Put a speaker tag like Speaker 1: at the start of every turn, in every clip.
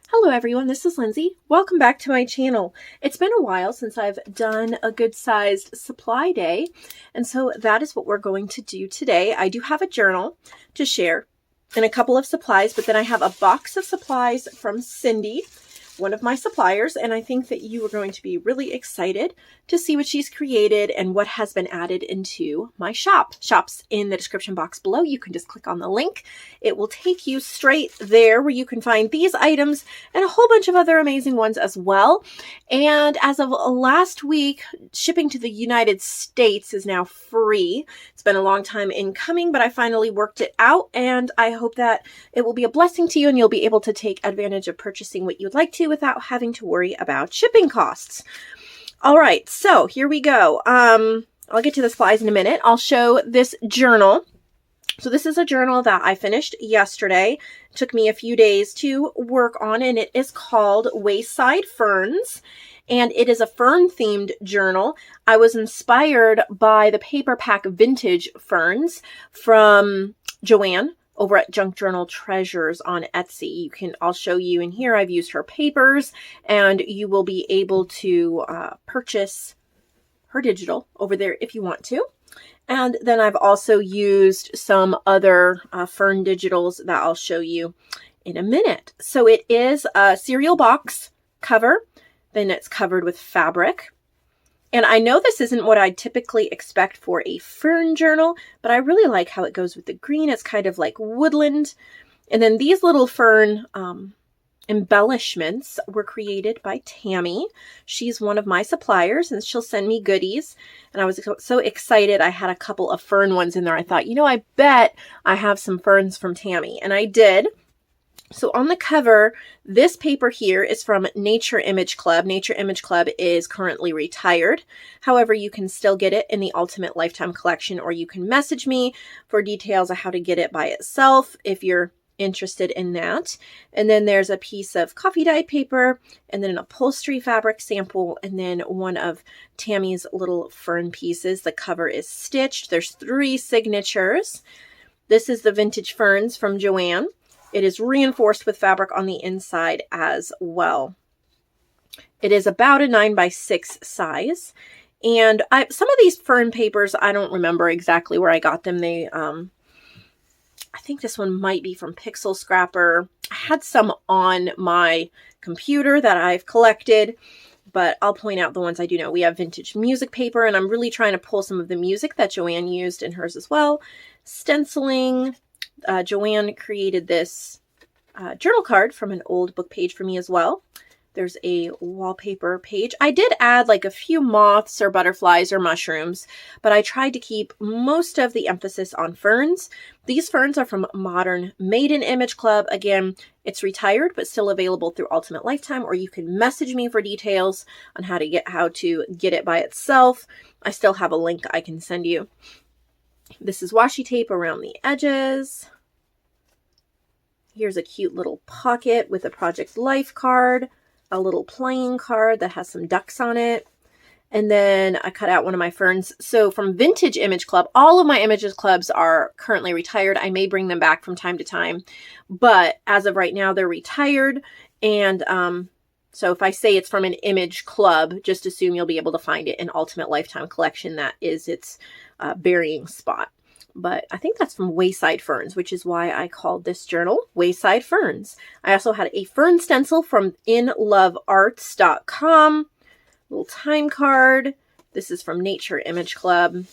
Speaker 1: Hello everyone, this is Lindsay. Welcome back to my channel. It's been a while since I've done a good-sized supply day, and so that is what we're going to do today. I do have a journal to share and a couple of supplies, but then I have a box of supplies from Cindy, one of my suppliers, and I think that you are going to be really excited to see what she's created and what has been added into my shop. Shop's in the description box below. You can just click on the link. It will take you straight there where you can find these items and a whole bunch of other amazing ones as well. And as of last week, shipping to the United States is now free. It's been a long time in coming, but I finally worked it out, and I hope that it will be a blessing to you and you'll be able to take advantage of purchasing what you'd like to without having to worry about shipping costs. All right, so here we go. I'll get to the supplies in a minute. I'll show this journal. So this is a journal that I finished yesterday. It took me a few days to work on, and it is called Wayside Ferns, and it is a fern-themed journal. I was inspired by the paper pack vintage ferns from Joanne over at Junk Journal Treasures on Etsy. I'll show you in here. I've used her papers, and you will be able to purchase her digital over there if you want to. And then I've also used some other fern digitals that I'll show you in a minute. So it is a cereal box cover, then it's covered with fabric. And I know this isn't what I'd typically expect for a fern journal, but I really like how it goes with the green. It's kind of like woodland. And then these little fern embellishments were created by Tammy. She's one of my suppliers, and she'll send me goodies. And I was so excited. I had a couple of fern ones in there. I thought, I bet I have some ferns from Tammy. And I did. So on the cover, this paper here is from Nature Image Club. Nature Image Club is currently retired. However, you can still get it in the Ultimate Lifetime Collection, or you can message me for details on how to get it by itself if you're interested in that. And then there's a piece of coffee dyed paper, and then an upholstery fabric sample, and then one of Tammy's little fern pieces. The cover is stitched. There's 3 signatures. This is the Vintage Ferns from Joanne. It is reinforced with fabric on the inside as well. It is about a 9x6 size. And some of these fern papers, I don't remember exactly where I got them. I think this one might be from Pixel Scrapper. I had some on my computer that I've collected, but I'll point out the ones I do know. We have vintage music paper, and I'm really trying to pull some of the music that Joanne used in hers as well. Stenciling. Joanne created this journal card from an old book page for me as well. There's a wallpaper page. I did add like a few moths or butterflies or mushrooms, but I tried to keep most of the emphasis on ferns. These ferns are from Modern Maiden Image Club. Again, it's retired, but still available through Ultimate Lifetime, or you can message me for details on how to get it by itself. I still have a link I can send you. This is washi tape around the edges. Here's a cute little pocket with a Project Life card, a little playing card that has some ducks on it. And then I cut out one of my ferns. So from Vintage Image Club, all of my Images Clubs are currently retired. I may bring them back from time to time, but as of right now, they're retired. And so if I say it's from an Image Club, just assume you'll be able to find it in Ultimate Lifetime Collection. That is its burying spot. But I think that's from Wayside Ferns, which is why I called this journal Wayside Ferns. I also had a fern stencil from inlovearts.com. Little time card. This is from Nature Image Club.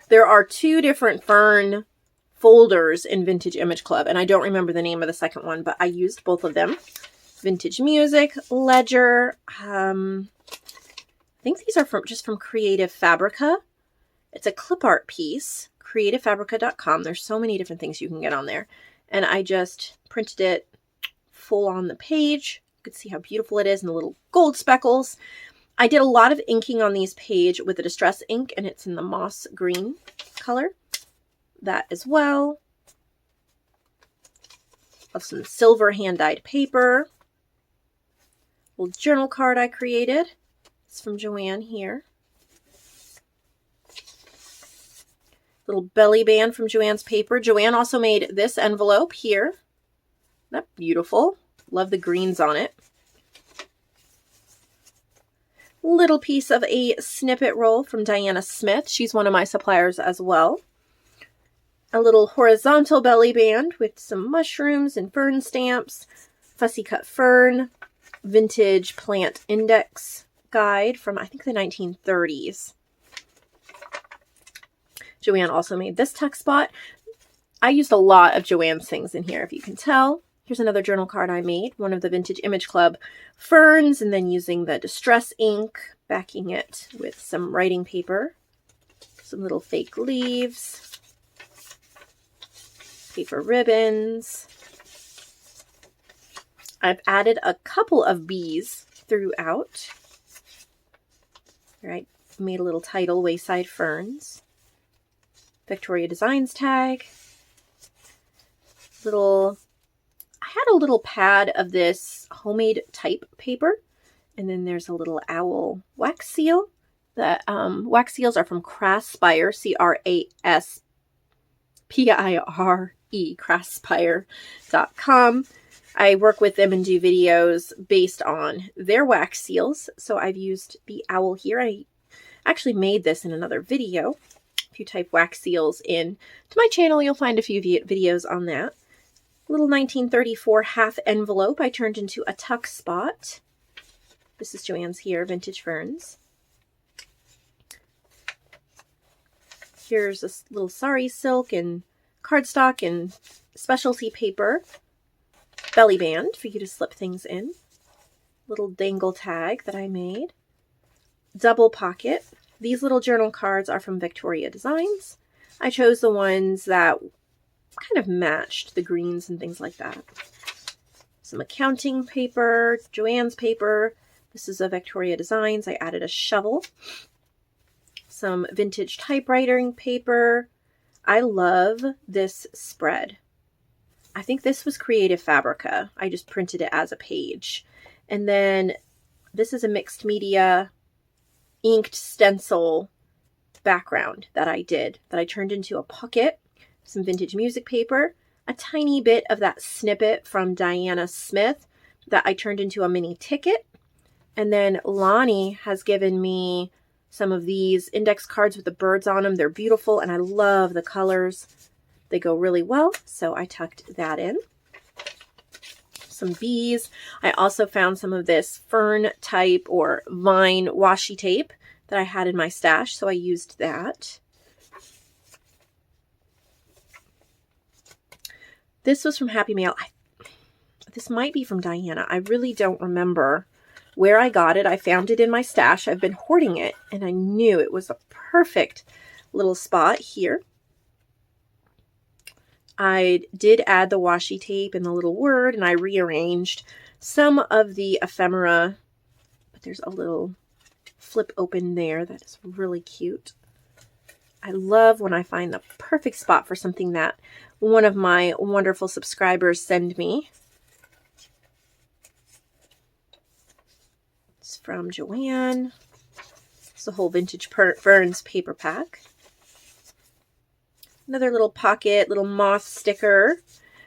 Speaker 1: There are 2 different fern folders in Vintage Image Club, and I don't remember the name of the second one, but I used both of them. Vintage Music, Ledger, I think these are just from Creative Fabrica. It's a clip art piece, creativefabrica.com. There's so many different things you can get on there. And I just printed it full on the page. You can see how beautiful it is and the little gold speckles. I did a lot of inking on these pages with a distress ink, and it's in the moss green color. That as well. Of some silver hand-dyed paper. Little journal card I created. It's from Joanne here. Little belly band from Joanne's paper. Joanne also made this envelope here. Isn't that beautiful? Love the greens on it. Little piece of a snippet roll from Diana Smith. She's one of my suppliers as well. A little horizontal belly band with some mushrooms and fern stamps. Fussy cut fern. Vintage plant index guide from, I think, the 1930s. Joanne also made this tuck spot. I used a lot of Joanne's things in here, if you can tell. Here's another journal card I made, one of the Vintage Image Club ferns, and then using the distress ink, backing it with some writing paper, some little fake leaves, paper ribbons. I've added a couple of bees throughout. All right, made a little title, Wayside Ferns. Victoria Designs tag. I had a little pad of this homemade type paper, and then there's a little owl wax seal. The wax seals are from Crafspire, C-R-A-S-P-I-R-E, crafspire.com. I work with them and do videos based on their wax seals, so I've used the owl here. I actually made this in another video. If you type wax seals in to my channel, you'll find a few videos on that. Little 1934 half envelope I turned into a tuck spot. This is Joanne's here, Vintage Ferns. Here's a little sari silk and cardstock and specialty paper. Belly band for you to slip things in. Little dangle tag that I made. Double pocket. These little journal cards are from Victoria Designs. I chose the ones that kind of matched the greens and things like that. Some accounting paper, Joanne's paper. This is a Victoria Designs. I added a shovel. Some vintage typewriting paper. I love this spread. I think this was Creative Fabrica. I just printed it as a page. And then this is a mixed media inked stencil background that I did, that I turned into a pocket, some vintage music paper, a tiny bit of that snippet from Diana Smith that I turned into a mini ticket. And then Lonnie has given me some of these index cards with the birds on them. They're beautiful, and I love the colors. They go really well, so I tucked that in. Some bees. I also found some of this fern type or vine washi tape that I had in my stash, so I used that. This was from Happy Mail. This might be from Diana. I really don't remember where I got it. I found it in my stash. I've been hoarding it, and I knew it was a perfect little spot here. I did add the washi tape and the little word, and I rearranged some of the ephemera, but there's a little flip open there that is really cute. I love when I find the perfect spot for something that one of my wonderful subscribers send me. It's from Joanne. It's a whole Vintage Ferns paper pack. Another little pocket, little moth sticker.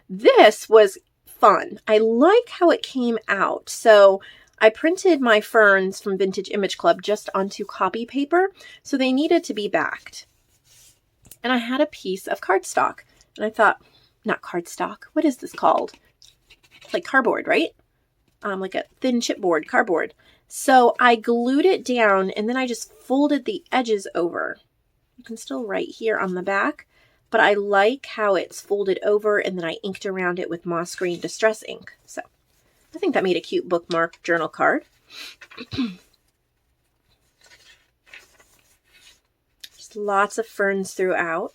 Speaker 1: This was fun. I like how it came out. So I printed my ferns from Vintage Image Club just onto copy paper, so they needed to be backed. And I had a piece of cardstock, and I thought, not cardstock, what is this called? Like cardboard, right? Like a thin chipboard, cardboard. So I glued it down, and then I just folded the edges over. You can still write here on the back, but I like how it's folded over, and then I inked around it with moss green distress ink. So I think that made a cute bookmark journal card. Just lots of ferns throughout.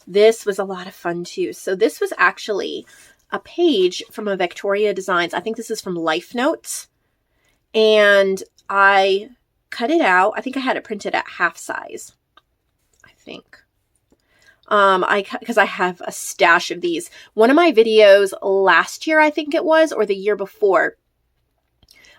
Speaker 1: This was a lot of fun too. So this was actually a page from a Victoria Designs. I think this is from Life Notes. And I cut it out. I think I had it printed at half size, I think. Because I have a stash of these. One of my videos last year, I think it was, or the year before,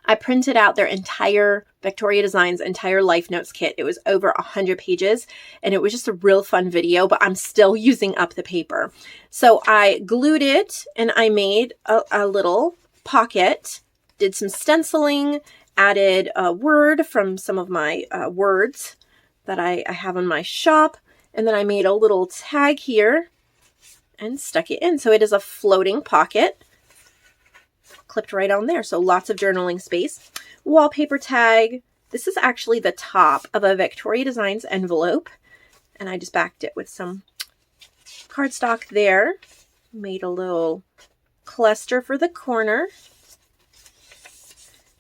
Speaker 1: I printed out their entire Victoria Designs entire Life Notes kit. It was over 100 pages and it was just a real fun video, but I'm still using up the paper. So I glued it and I made a little pocket, did some stenciling, added a word from some of my words that I have in my shop. And then I made a little tag here and stuck it in. So it is a floating pocket clipped right on there. So lots of journaling space. Wallpaper tag. This is actually the top of a Victoria Designs envelope. And I just backed it with some cardstock there. Made a little cluster for the corner.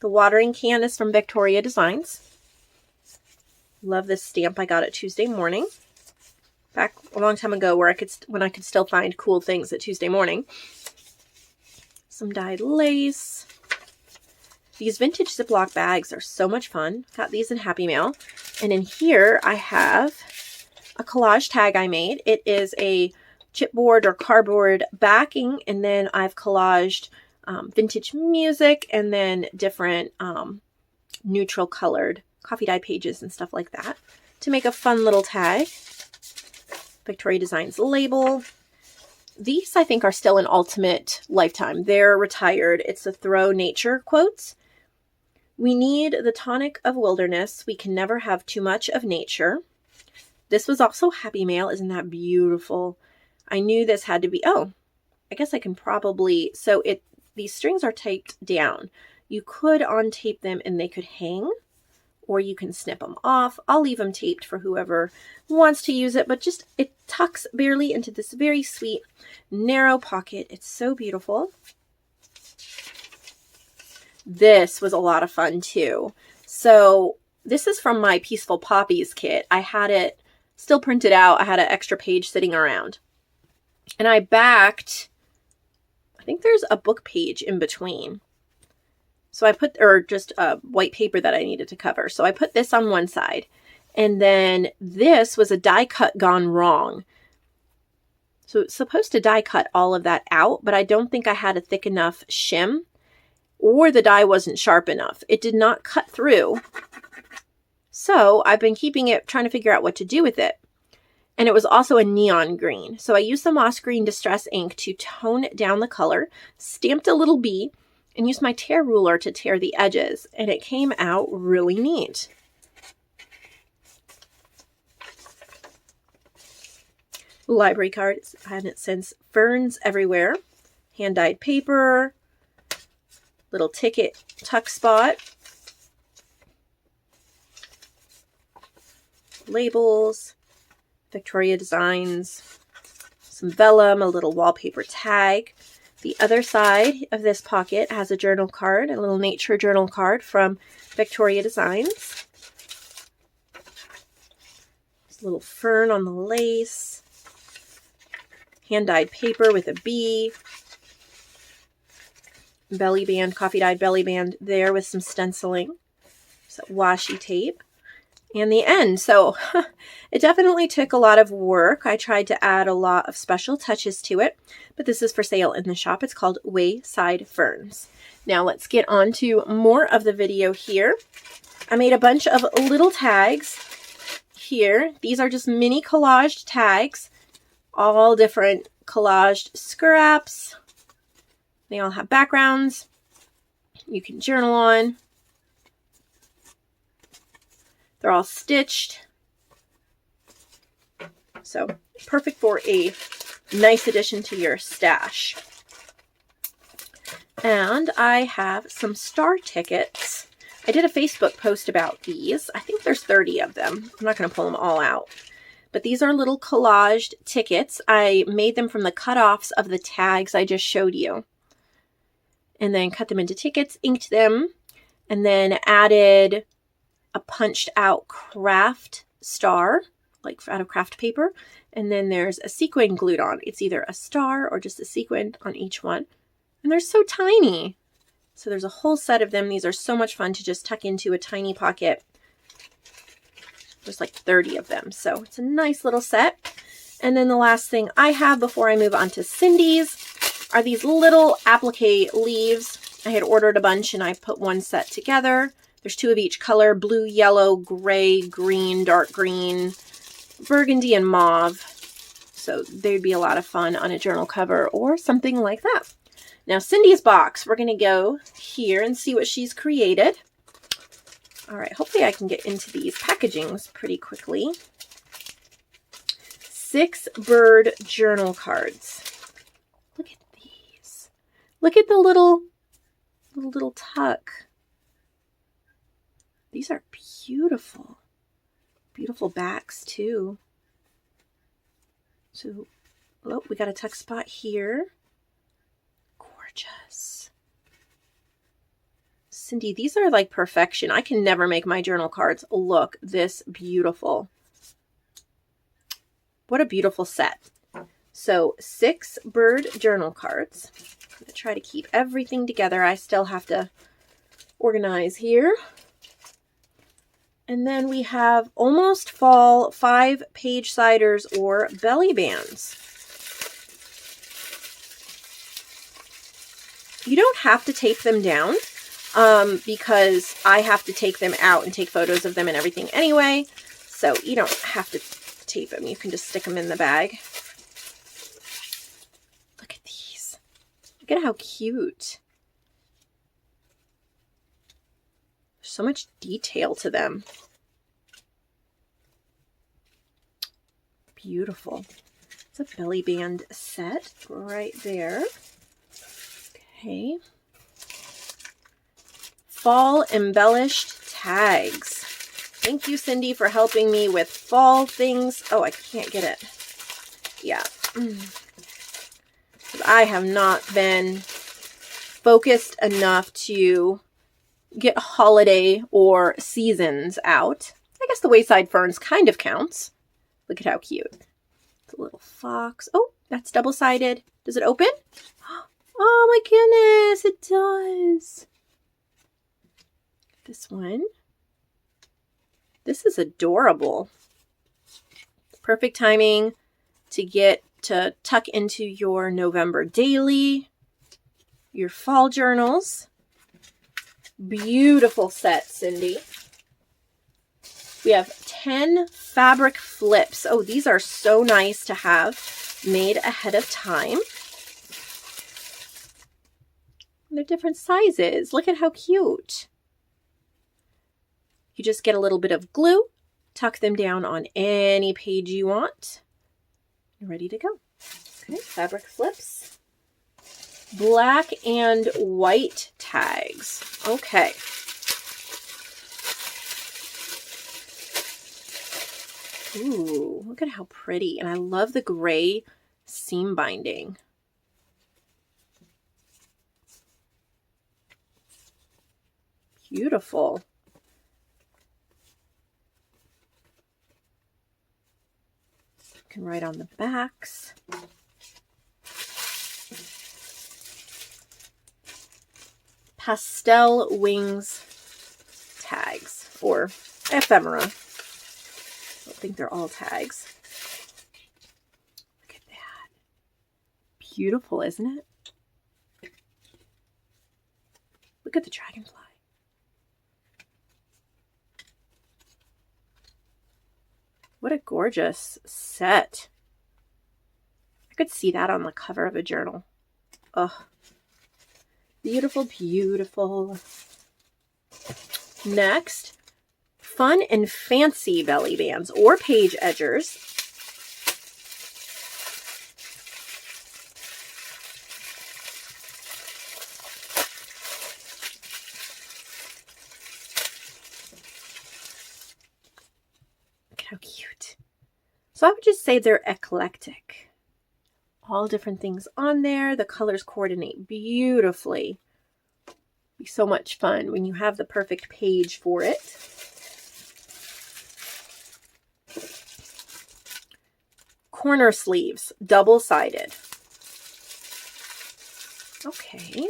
Speaker 1: The watering can is from Victoria Designs. Love this stamp. I got it Tuesday morning. Back a long time ago when I could still find cool things at Tuesday morning. Some dyed lace. These vintage Ziploc bags are so much fun. Got these in Happy Mail. And in here I have a collage tag I made. It is a chipboard or cardboard backing, and then I've collaged vintage music and then different neutral colored coffee dyed pages and stuff like that to make a fun little tag. Victoria Designs label. These I think are still an ultimate lifetime. They're retired. It's the Thoreau nature quotes. We need the tonic of wilderness. We can never have too much of nature. This was also Happy Mail. Isn't that beautiful? I knew this had to be, oh, I guess I can probably, so these strings are taped down. You could untape them and they could hang, or you can snip them off. I'll leave them taped for whoever wants to use it, but just it tucks barely into this very sweet narrow pocket. It's so beautiful. This was a lot of fun too. So this is from my Peaceful Poppies kit. I had it still printed out. I had an extra page sitting around. And I backed, I think there's a book page in between. So I put, or just a white paper that I needed to cover. So I put this on one side. And then this was a die cut gone wrong. So it's supposed to die cut all of that out, but I don't think I had a thick enough shim, or the die wasn't sharp enough. It did not cut through. So I've been keeping it, trying to figure out what to do with it. And it was also a neon green. So I used the moss green distress ink to tone down the color, stamped a little bee, and used my tear ruler to tear the edges. And it came out really neat. Library card. I've had it since. Ferns everywhere. Hand-dyed paper. Little ticket tuck spot. Labels. Victoria Designs. Some vellum. A little wallpaper tag. The other side of this pocket has a journal card. A little nature journal card from Victoria Designs. There's a little fern on the lace. Hand-dyed paper with a bee. Belly band, coffee-dyed belly band there with some stenciling. So washi tape. And the end. So it definitely took a lot of work. I tried to add a lot of special touches to it, but this is for sale in the shop. It's called Wayside Ferns. Now let's get on to more of the video here. I made a bunch of little tags here. These are just mini collaged tags, all different collaged scraps. They all have backgrounds you can journal on. They're all stitched. So perfect for a nice addition to your stash. And I have some star tickets. I did a Facebook post about these. I think there's 30 of them. I'm not going to pull them all out. But these are little collaged tickets. I made them from the cutoffs of the tags I just showed you. And then cut them into tickets, inked them, and then added a punched out craft star, like out of craft paper. And then there's a sequin glued on. It's either a star or just a sequin on each one. And they're so tiny. So there's a whole set of them. These are so much fun to just tuck into a tiny pocket. There's like 30 of them. So it's a nice little set. And then the last thing I have before I move on to Cindy's are these little applique leaves. I had ordered a bunch and I put one set together. There's 2 of each color, blue, yellow, gray, green, dark green, burgundy, and mauve. So they'd be a lot of fun on a journal cover or something like that. Now Cindy's box, we're going to go here and see what she's created. All right, hopefully I can get into these packagings pretty quickly. 6 bird journal cards. Look at these. Look at the little tuck. These are beautiful. Beautiful backs too. So, oh, we got a tuck spot here. Gorgeous. Cindy, these are like perfection. I can never make my journal cards look this beautiful. What a beautiful set. So 6 bird journal cards. I'm going to try to keep everything together. I still have to organize here. And then we have almost fall 5 page siders or belly bands. You don't have to tape them down because I have to take them out and take photos of them and everything anyway. So you don't have to tape them. You can just stick them in the bag. Look at these. Look at how cute. There's so much detail to them. Beautiful. It's a belly band set right there. Okay. Fall embellished tags. Thank you, Cindy, for helping me with fall things. Oh, I can't get it. Yeah. I have not been focused enough to get holiday or seasons out. I guess the wayside ferns kind of counts. Look at how cute. It's a little fox. Oh, that's double-sided. Does it open? Oh my goodness, it does. This one. This is adorable. Perfect timing to get to tuck into your November daily, your fall journals. Beautiful set, Cindy. We have 10 fabric flips. Oh, these are so nice to have made ahead of time. They're different sizes. Look at how cute. You just get a little bit of glue, tuck them down on any page you want. You're ready to go. Okay, fabric flips. Black and white tags. Okay. Ooh, look at how pretty. And I love the gray seam binding. Beautiful. You can write on the backs. Pastel wings tags or ephemera. I don't think they're all tags. Look at that. Beautiful, isn't it? Look at the dragonfly. What a gorgeous set. I could see that on the cover of a journal. Oh, beautiful, beautiful. Next, fun and fancy belly bands or page edgers. Look how cute. So I would just say they're eclectic. All different things on there. The colors coordinate beautifully. Be so much fun when you have the perfect page for it. Corner sleeves, double-sided. Okay.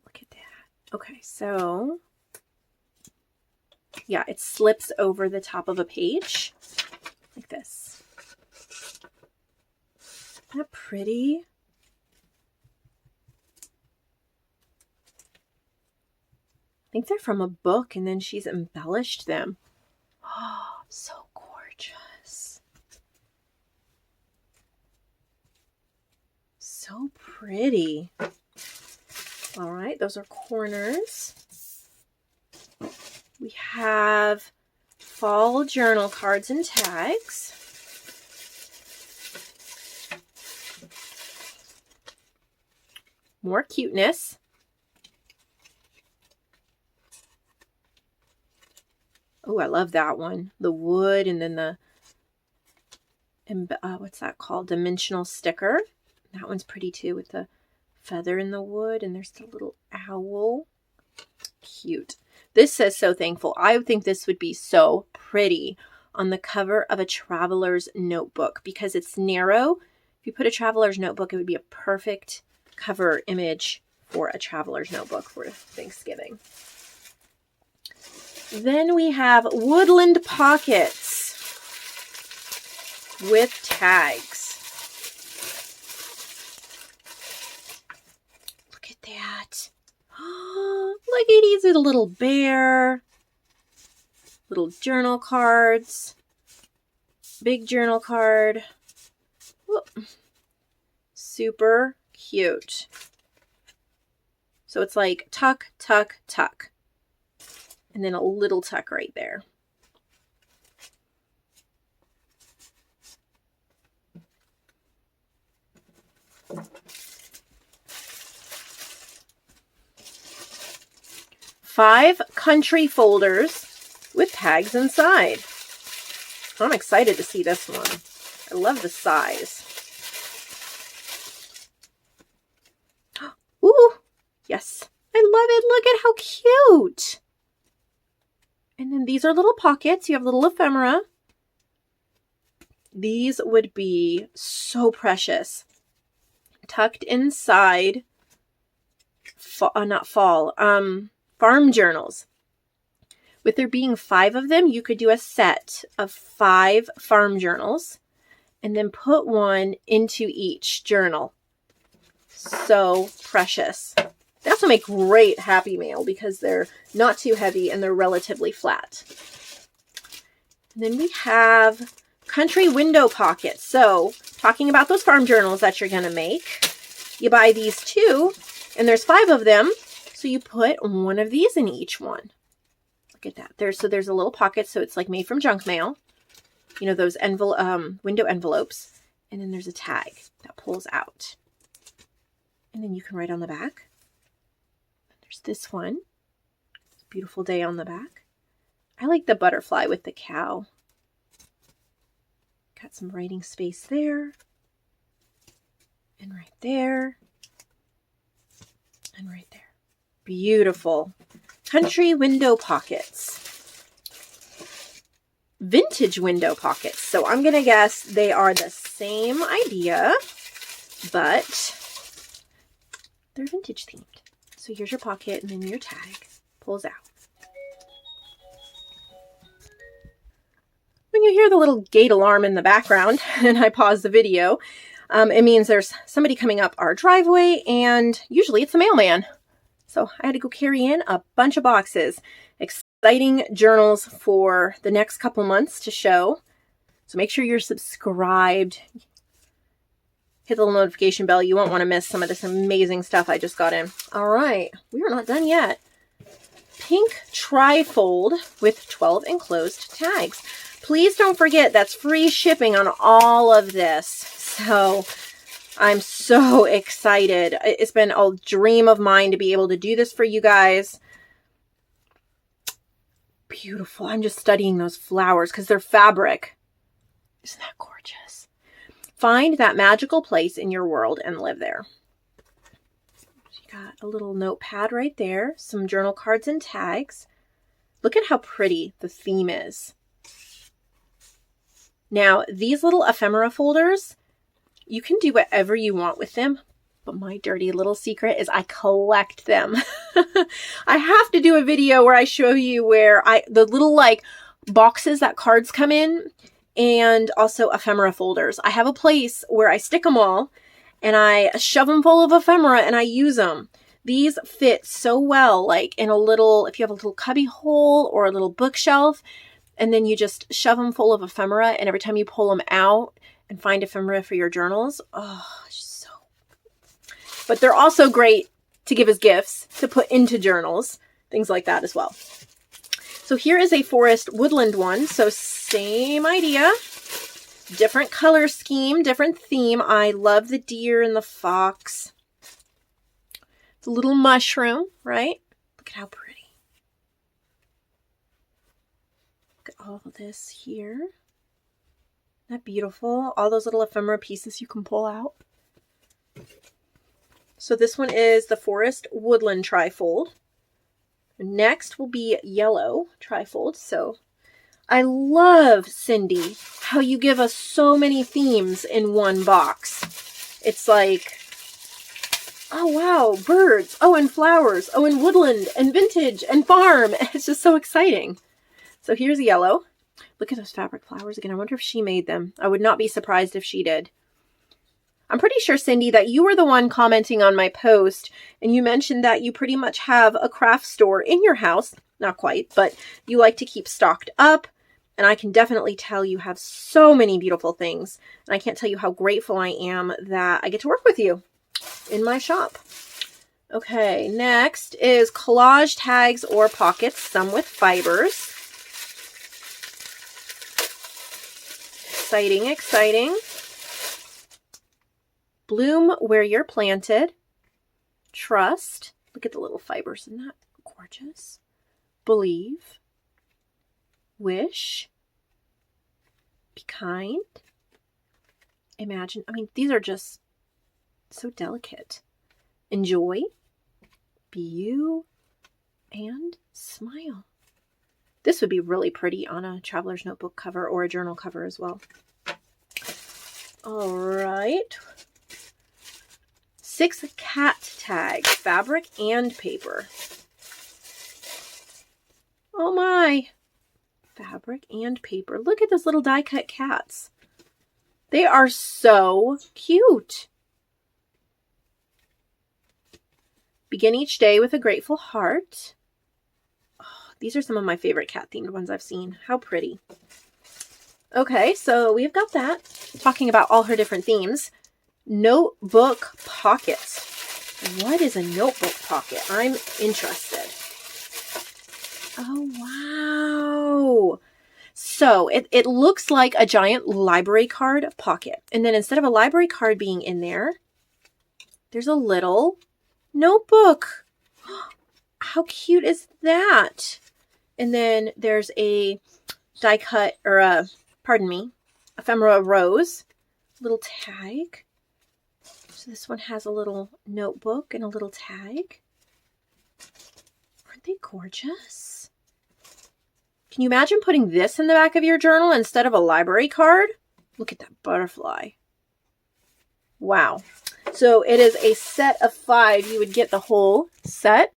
Speaker 1: Look at that. Okay, so yeah, it slips over the top of a page like this. Isn't that pretty? I think they're from a book, and then she's embellished them. Oh, so gorgeous. So pretty. All right, those are corners. We have fall journal cards and tags. More cuteness. Oh, I love that one. The wood and then the, what's that called? Dimensional sticker. That one's pretty too with the feather in the wood. And there's the little owl. Cute. This says So Thankful. I would think this would be so pretty on the cover of a traveler's notebook because it's narrow. If you put a traveler's notebook, it would be a perfect cover image for a traveler's notebook for Thanksgiving. Then we have Woodland Pockets with tags. Look at that. Oh, look at these little bear. Little journal cards. Big journal card. Whoop. Super cute. So it's like tuck, tuck, tuck. And then a little tuck right there. Five country folders with tags inside. I'm excited to see this one. I love the size. Ooh, yes. I love it. Look at how cute. And then these are little pockets. You have little ephemera. These would be so precious. Tucked inside, farm journals. With there being 5 of them, you could do a set of 5 farm journals and then put one into each journal. So precious. They also make great Happy Mail because they're not too heavy and they're relatively flat. And then we have country window pockets. So talking about those farm journals that you're going to make, you buy these 2 and there's 5 of them. So you put one of these in each one. Look at that. There's a little pocket. So it's like made from junk mail. You know, those window envelopes. And then there's a tag that pulls out. And then you can write on the back. There's this one. Beautiful day on the back. I like the butterfly with the cow. Got some writing space there. And right there. And right there. Beautiful. Country window pockets. Vintage window pockets. So I'm going to guess they are the same idea, but they're vintage themed. So here's your pocket and then your tag pulls out. When you hear the little gate alarm in the background and I pause the video, it means there's somebody coming up our driveway and usually it's the mailman. So I had to go carry in a bunch of boxes. Exciting journals for the next couple months to show. So make sure you're subscribed. Hit the little notification bell. You won't want to miss some of this amazing stuff I just got in. All right, we are not done yet. Pink Trifold with 12 enclosed tags. Please don't forget that's free shipping on all of this. So I'm so excited. It's been a dream of mine to be able to do this for you guys. Beautiful. I'm just studying those flowers because they're fabric. Isn't that gorgeous? Find that magical place in your world and live there. You got a little notepad right there. Some journal cards and tags. Look at how pretty the theme is. Now, these little ephemera folders, you can do whatever you want with them. But my dirty little secret is I collect them. I have to do a video where I show you where the little like boxes that cards come in. and also ephemera folders. I have a place where I stick them all and I shove them full of ephemera and I use them. These fit so well, like in a little, if you have a little cubby hole or a little bookshelf, and then you just shove them full of ephemera, and every time you pull them out and find ephemera for your journals, oh, so. But they're also great to give as gifts, to put into journals, things like that as well. So here is a forest woodland one. So same idea, different color scheme, different theme. I love the deer and the fox. It's a little mushroom, right? Look at how pretty. Look at all of this here. Isn't that beautiful? All those little ephemera pieces you can pull out. So this one is the Forest Woodland Trifold. Next will be yellow trifold. So I love, Cindy, how you give us so many themes in one box. It's like, oh wow, birds, oh, and flowers, oh, and woodland, and vintage, and farm. It's just so exciting. So here's yellow. Look at those fabric flowers again. I wonder if she made them. I would not be surprised if she did. I'm pretty sure, Cindy, that you were the one commenting on my post, and you mentioned that you pretty much have a craft store in your house. Not quite, but you like to keep stocked up, and I can definitely tell you have so many beautiful things, and I can't tell you how grateful I am that I get to work with you in my shop. Okay, next is collage tags or pockets, some with fibers. Exciting, exciting. Bloom where you're planted. Trust. Look at the little fibers. Isn't that gorgeous? Believe. Wish. Be kind. Imagine. I mean, these are just so delicate. Enjoy. Be you. And smile. This would be really pretty on a traveler's notebook cover or a journal cover as well. All right. 6 cat tags, fabric and paper. Oh my. Fabric and paper. Look at those little die cut cats. They are so cute. Begin each day with a grateful heart. Oh, these are some of my favorite cat themed ones I've seen. How pretty. Okay, so we've got that. Talking about all her different themes. Notebook pockets. What is a notebook pocket? I'm interested. Oh, wow. So it looks like a giant library card pocket. And then instead of a library card being in there, there's a little notebook. How cute is that? And then there's a die cut, or a, pardon me, ephemera rose, little tag. So this one has a little notebook and a little tag. Aren't they gorgeous? Can you imagine putting this in the back of your journal instead of a library card? Look at that butterfly. Wow. So it is a set of 5. You would get the whole set.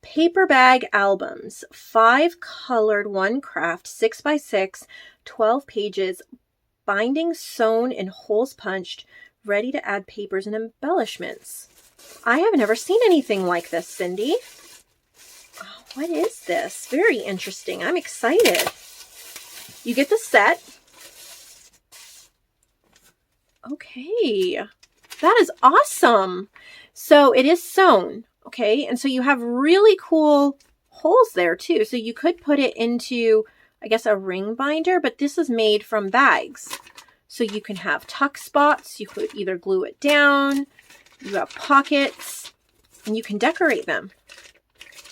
Speaker 1: Paper bag albums. 5 colored, 1 craft, 6x6, 12 pages. Binding sewn and holes punched, ready to add papers and embellishments. I have never seen anything like this, Cindy. Oh, what is this? Very interesting. I'm excited. You get the set. Okay. That is awesome. So it is sewn. Okay. And so you have really cool holes there too. So you could put it into, I guess, a ring binder, but this is made from bags. So you can have tuck spots. You could either glue it down. You have pockets, and you can decorate them.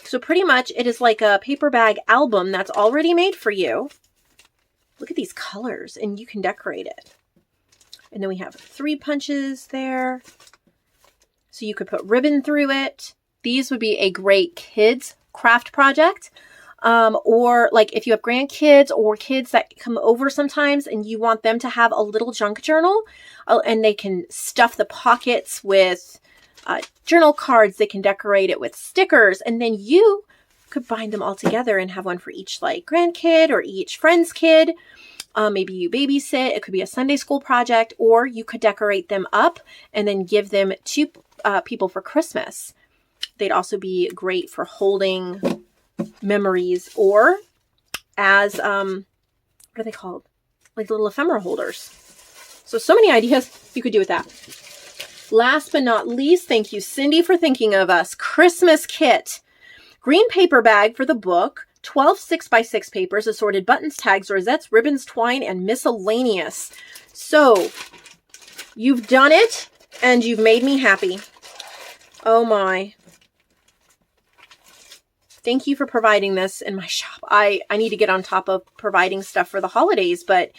Speaker 1: So pretty much it is like a paper bag album that's already made for you. Look at these colors, and you can decorate it. And then we have 3 punches there. So you could put ribbon through it. These would be a great kids craft project. Or like if you have grandkids or kids that come over sometimes and you want them to have a little junk journal, and they can stuff the pockets with journal cards. They can decorate it with stickers, and then you could bind them all together and have one for each like grandkid or each friend's kid. Maybe you babysit. It could be a Sunday school project, or you could decorate them up and then give them to people for Christmas. They'd also be great for holding memories, or as, what are they called? Like little ephemera holders. So many ideas you could do with that. Last but not least, thank you, Cindy, for thinking of us. Christmas kit. Green paper bag for the book. 12 6x6 papers, assorted buttons, tags, rosettes, ribbons, twine, and miscellaneous. So, you've done it, and you've made me happy. Oh my. Thank you for providing this in my shop. I need to get on top of providing stuff for the holidays, but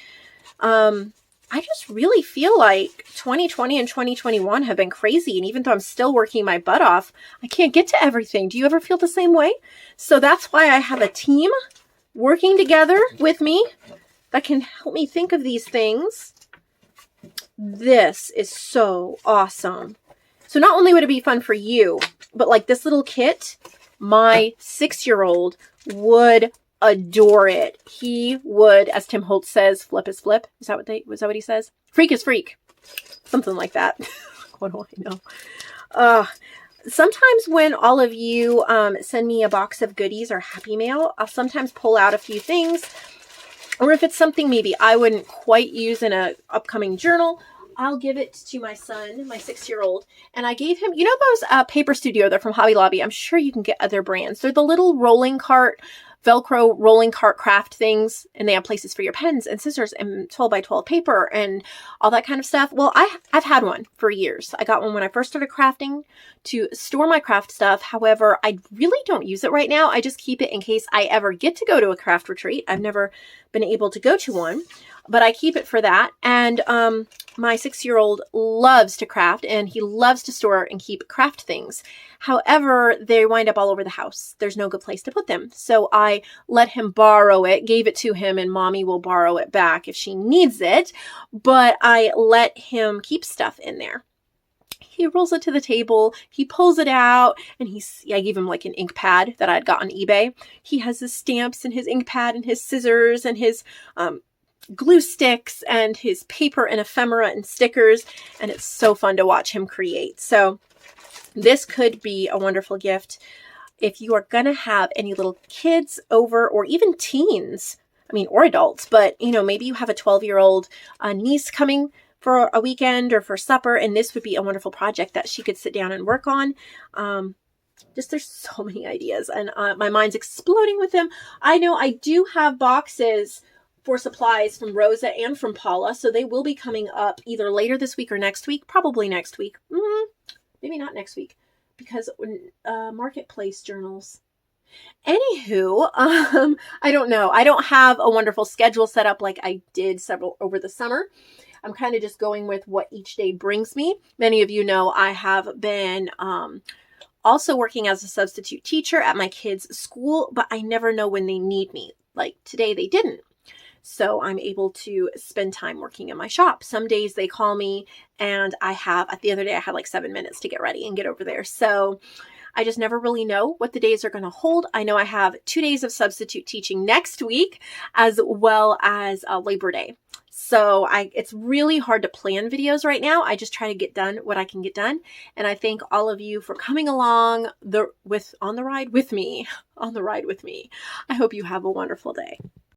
Speaker 1: I just really feel like 2020 and 2021 have been crazy. And even though I'm still working my butt off, I can't get to everything. Do you ever feel the same way? So that's why I have a team working together with me that can help me think of these things. This is so awesome. So not only would it be fun for you, but like this little kit, my 6-year-old would adore it. He would, as Tim Holtz says, flip is flip. Is that what he says? Freak is freak. Something like that. What do I know? Sometimes when all of you send me a box of goodies or Happy Mail, I'll sometimes pull out a few things. Or if it's something maybe I wouldn't quite use in an upcoming journal, I'll give it to my son, my 6-year-old. And I gave him, you know those Paper Studio, they're from Hobby Lobby. I'm sure you can get other brands. They're the little rolling cart, Velcro rolling cart craft things, and they have places for your pens and scissors and 12 by 12 paper and all that kind of stuff. Well, I've had one for years. I got one when I first started crafting to store my craft stuff. However, I really don't use it right now. I just keep it in case I ever get to go to a craft retreat. I've never been able to go to one, but I keep it for that. And my 6-year-old loves to craft, and he loves to store and keep craft things. However, they wind up all over the house. There's no good place to put them. So I let him borrow it, gave it to him, and Mommy will borrow it back if she needs it. But I let him keep stuff in there. He rolls it to the table, he pulls it out, and I gave him like an ink pad that I'd got on eBay. He has his stamps and his ink pad and his scissors and his glue sticks and his paper and ephemera and stickers, and it's so fun to watch him create. So this could be a wonderful gift if you are going to have any little kids over, or even teens, or adults, but maybe you have a 12-year-old niece coming for a weekend or for supper, and this would be a wonderful project that she could sit down and work on. There's so many ideas, and my mind's exploding with them. I know I do have boxes for supplies from Rosa and from Paula, so they will be coming up either later this week or next week, probably next week. Maybe not next week, because marketplace journals. Anywho, I don't know. I don't have a wonderful schedule set up like I did several over the summer. I'm kind of just going with what each day brings me. Many of you know I have been also working as a substitute teacher at my kids' school, but I never know when they need me. Like today they didn't. So I'm able to spend time working in my shop. Some days they call me and the other day I had like 7 minutes to get ready and get over there. So I just never really know what the days are going to hold. I know I have 2 days of substitute teaching next week, as well as Labor Day. So it's really hard to plan videos right now. I just try to get done what I can get done. And I thank all of you for coming along on the ride with me. I hope you have a wonderful day.